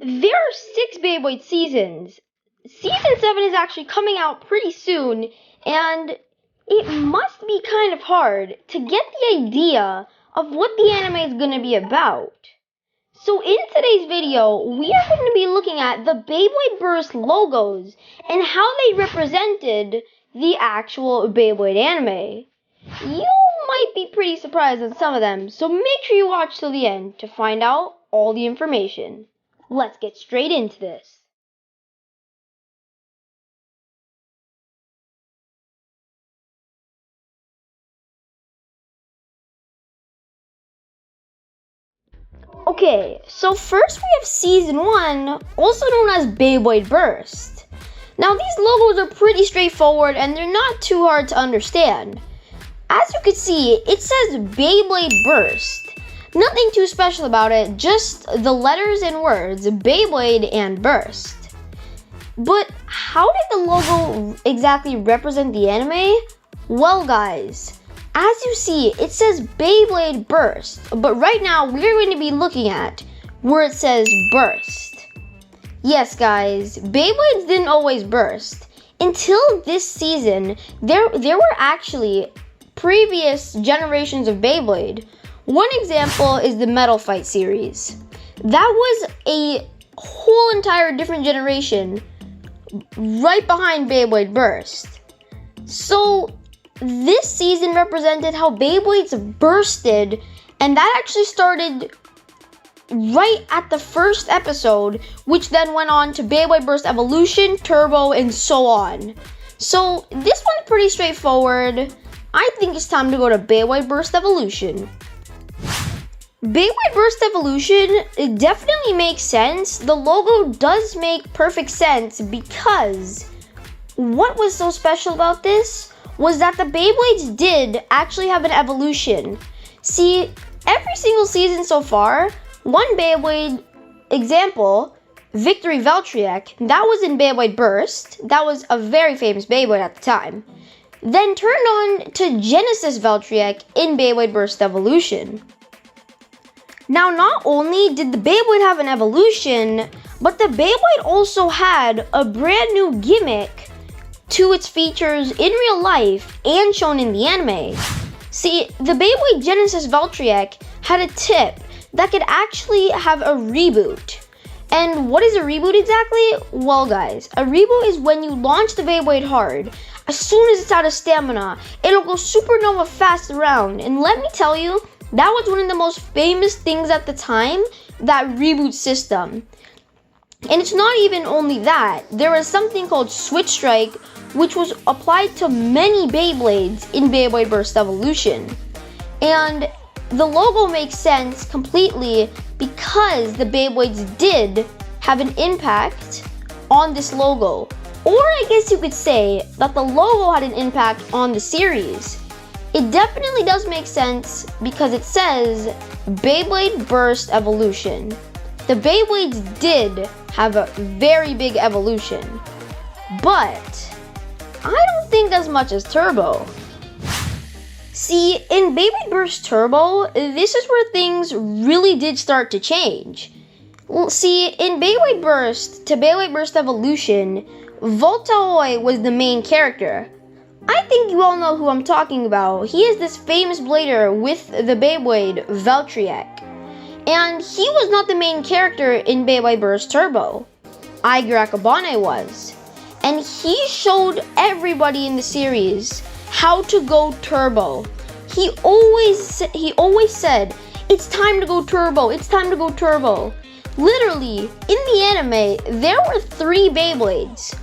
There are 6 Beyblade seasons. Season 7 is actually coming out pretty soon, and it must be kind of hard to get the idea of what the anime is going to be about. So in today's video, we are going to be looking at the Beyblade Burst logos and how they represented the actual Beyblade anime. You might be pretty surprised at some of them, so make sure you watch till the end to find out all the information. Let's get straight into this. Okay, so first we have Season 1, also known as Beyblade Burst. Now these logos are pretty straightforward and they're not too hard to understand. As you can see, it says Beyblade Burst. Nothing too special about it, just the letters and words, Beyblade and Burst. But how did the logo exactly represent the anime? Well guys, as you see, it says Beyblade Burst, but right now we're going to be looking at where it says Burst. Yes guys, Beyblades didn't always burst. Until this season, there were actually previous generations of Beyblade. One example is the Metal Fight series. That was a whole entire different generation right behind Beyblade Burst. So this season represented how Beyblades bursted, and that actually started right at the first episode, which then went on to Beyblade Burst Evolution, Turbo, and so on. So this one's pretty straightforward. I think it's time to go to Beyblade Burst Evolution. Beyblade Burst Evolution, it definitely makes sense. The logo does make perfect sense because what was so special about this was that the Beyblades did actually have an evolution. See, every single season so far, one Beyblade example, Victory Veltriek, that was in Beyblade Burst. That was a very famous Beyblade at the time. Then turned on to Genesis Veltriek in Beyblade Burst Evolution. Now, not only did the Beyblade have an evolution, but the Beyblade also had a brand new gimmick to its features in real life and shown in the anime. See, the Beyblade Genesis Veltriek had a tip that could actually have a reboot. And what is a reboot exactly? Well guys, a reboot is when you launch the Beyblade hard. As soon as it's out of stamina, it'll go supernova fast around. And let me tell you, that was one of the most famous things at the time, that reboot system. And it's not even only that. There was something called Switch Strike, which was applied to many Beyblades in Beyblade Burst Evolution. And the logo makes sense completely because the Beyblades did have an impact on this logo. Or I guess you could say that the logo had an impact on the series. It definitely does make sense because it says Beyblade Burst Evolution. The Beyblades did have a very big evolution, but I don't think as much as Turbo. See, in Beyblade Burst Turbo, this is where things really did start to change. Well, see, in Beyblade Burst to Beyblade Burst Evolution, Voltaoi was the main character. I think you all know who I'm talking about. He is this famous blader with the Beyblade Veltriek. And he was not the main character in Beyblade Burst Turbo. Aiger Akabane was. And he showed everybody in the series how to go turbo. He always said, it's time to go turbo, it's time to go turbo. Literally, in the anime, there were 3 Beyblades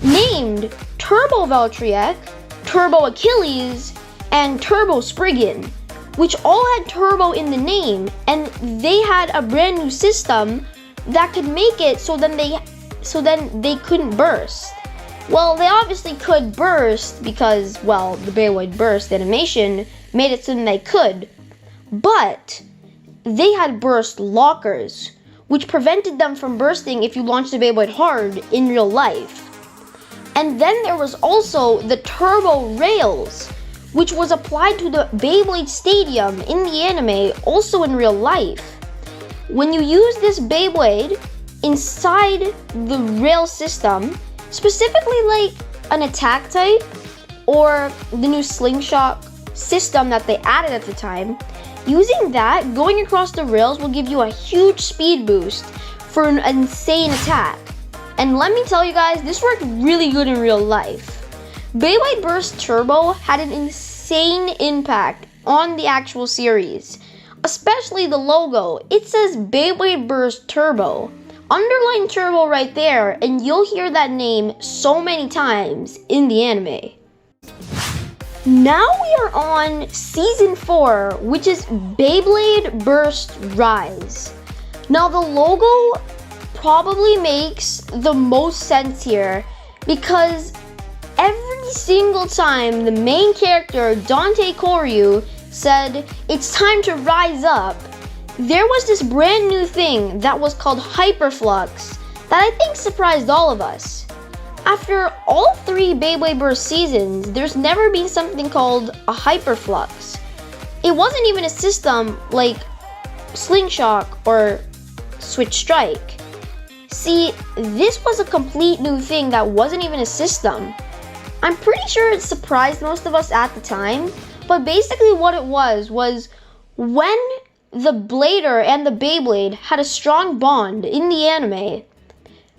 named Turbo Veltriek, Turbo Achilles, and Turbo Spriggan, which all had turbo in the name, and they had a brand new system that could make it so then they couldn't burst. Well, they obviously could burst because, well, the Beyblade Burst animation made it so that they could, but they had burst lockers, which prevented them from bursting if you launched the Beyblade hard in real life. And then there was also the turbo rails, which was applied to the Beyblade Stadium in the anime, also in real life. When you use this Beyblade, inside the rail system, specifically like an attack type or the new slingshot system that they added at the time. Using that, going across the rails will give you a huge speed boost for an insane attack. And let me tell you guys, this worked really good in real life. Beyblade Burst Turbo had an insane impact on the actual series, especially the logo. It says Beyblade Burst Turbo. Underline turbo right there, and you'll hear that name so many times in the anime. Now we are on Season 4, which is Beyblade Burst Rise. Now the logo probably makes the most sense here because every single time the main character, Dante Koryu, said, "It's time to rise up," there was this brand new thing that was called Hyperflux that I think surprised all of us. After all 3 Beyblade Burst seasons, there's never been something called a Hyperflux. It wasn't even a system like Slingshot or Switch Strike. See, this was a complete new thing that wasn't even a system. I'm pretty sure it surprised most of us at the time, but basically what it was when the Blader and the Beyblade had a strong bond in the anime,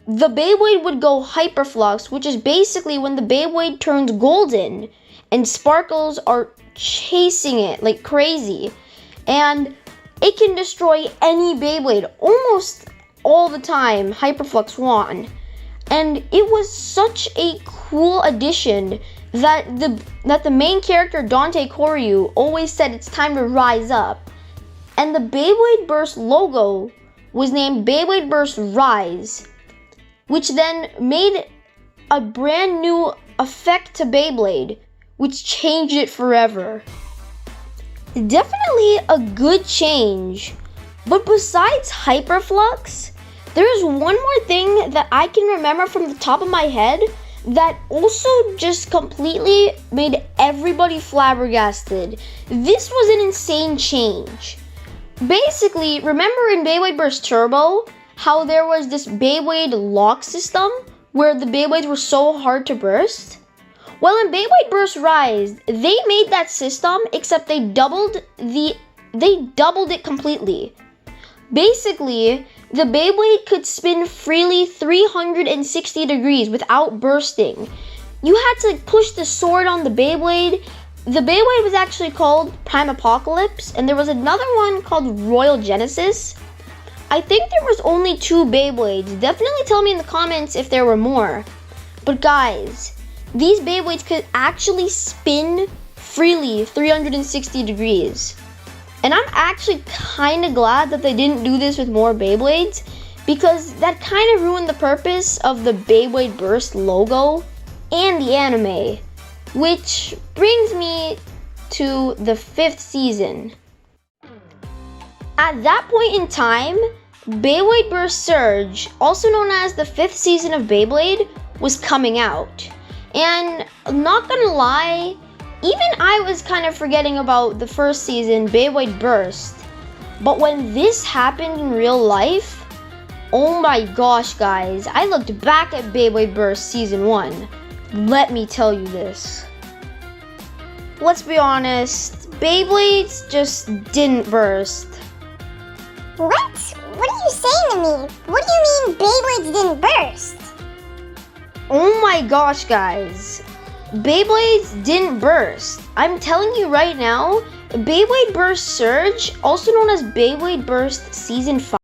the Beyblade would go Hyperflux, which is basically when the Beyblade turns golden and sparkles are chasing it like crazy. And it can destroy any Beyblade almost all the time. Hyperflux won. And it was such a cool addition that the main character, Dante Koryu, always said it's time to rise up. And the Beyblade Burst logo was named Beyblade Burst Rise, which then made a brand new effect to Beyblade, which changed it forever. Definitely a good change, but besides Hyperflux, there's one more thing that I can remember from the top of my head that also just completely made everybody flabbergasted. This was an insane change. Basically, remember in Beyblade Burst Turbo, how there was this Beyblade lock system where the Beyblades were so hard to burst? Well, in Beyblade Burst Rise, they made that system, except they doubled it completely. Basically, the Beyblade could spin freely 360 degrees without bursting. You had to push the sword on the Beyblade. The Beyblade was actually called Prime Apocalypse, and there was another one called Royal Genesis. I think there was only 2 Beyblades. Definitely tell me in the comments if there were more. But guys, these Beyblades could actually spin freely 360 degrees. And I'm actually kind of glad that they didn't do this with more Beyblades, because that kind of ruined the purpose of the Beyblade Burst logo and the anime. Which brings me to the 5th season. At that point in time, Beyblade Burst Surge, also known as the 5th season of Beyblade, was coming out. And not gonna lie, even I was kind of forgetting about the first season, Beyblade Burst. But when this happened in real life, oh my gosh guys, I looked back at Beyblade Burst Season 1. Let me tell you this. Let's be honest, Beyblades just didn't burst. What? What are you saying to me? What do you mean Beyblades didn't burst? Oh my gosh guys, Beyblades didn't burst. I'm telling you right now, Beyblade Burst Surge, also known as Beyblade Burst Season 5,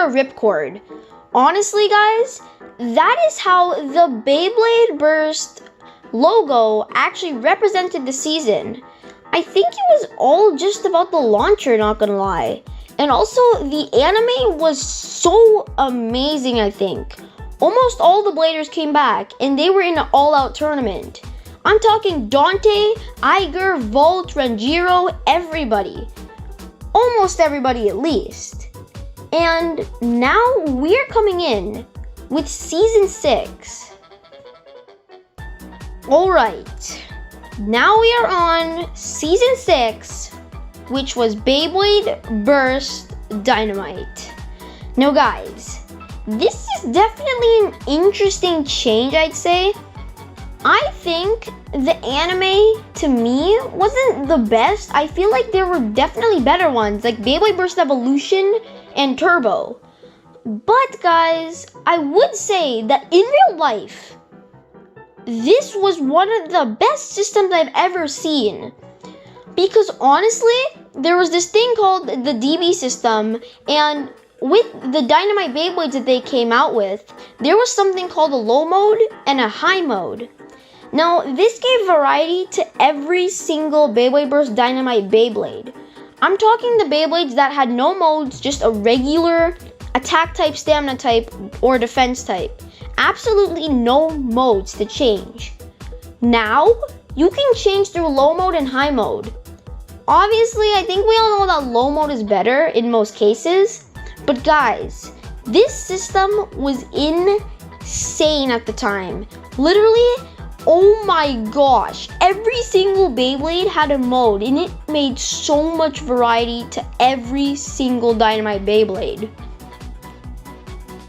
a ripcord. Honestly, guys, that is how the Beyblade Burst logo actually represented the season. I think it was all just about the launcher, not gonna lie. And also, the anime was so amazing, I think. Almost all the Bladers came back, and they were in an all-out tournament. I'm talking Dante, Iger, Volt, Ranjiro, everybody. Almost everybody at least. And now we're coming in with Season 6. Alright, now we are on Season 6, which was Beyblade Burst Dynamite. Now guys, this is definitely an interesting change, I'd say. I think the anime, to me, wasn't the best. I feel like there were definitely better ones, like Beyblade Burst Evolution and Turbo. But guys, I would say that in real life, this was one of the best systems I've ever seen. Because honestly, there was this thing called the DB system, and with the Dynamite Beyblades that they came out with, there was something called a low mode and a high mode. Now, this gave variety to every single Beyblade Burst Dynamite Beyblade. I'm talking the Beyblades that had no modes, just a regular attack type, stamina type, or defense type. Absolutely no modes to change. Now, you can change through low mode and high mode. Obviously, I think we all know that low mode is better in most cases. But guys, this system was insane at the time. Literally, oh my gosh, every single Beyblade had a mode, and it made so much variety to every single Dynamite Beyblade.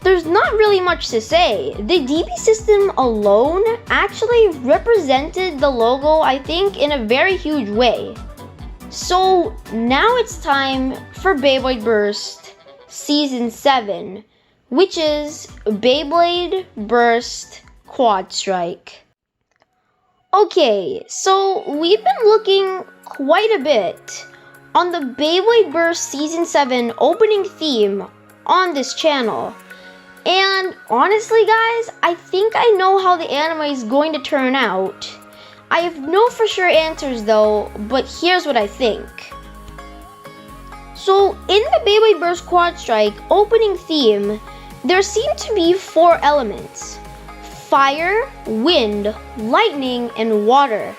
There's not really much to say. The DB system alone actually represented the logo, I think, in a very huge way. So now it's time for Beyblade Burst Season 7, which is Beyblade Burst Quadstrike. Okay, so we've been looking quite a bit on the Beyblade Burst Season 7 opening theme on this channel. And honestly, guys, I think I know how the anime is going to turn out. I have no for sure answers though, but here's what I think. So, in the Beyblade Burst Quadstrike opening theme, there seem to be 4 elements: fire, wind, lightning, and water.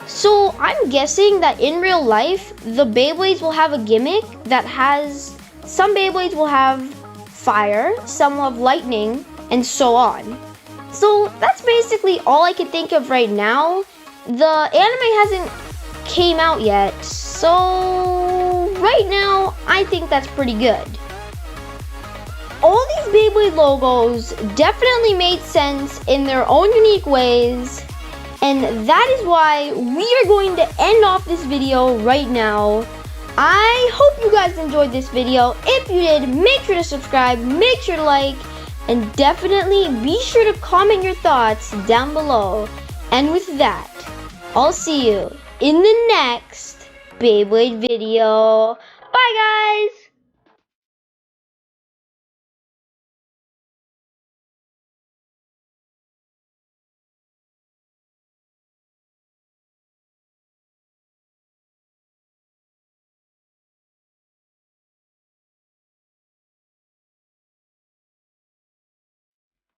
So, I'm guessing that in real life, the Beyblades will have a gimmick that has, some Beyblades will have fire, some will have lightning, and so on. So, that's basically all I can think of right now. The anime hasn't came out yet, so right now, I think that's pretty good. All these Beyblade logos definitely made sense in their own unique ways, and that is why we are going to end off this video right now. I hope you guys enjoyed this video. If you did, make sure to subscribe, make sure to like, and definitely be sure to comment your thoughts down below. And with that, I'll see you in the next Beyblade video. Bye guys!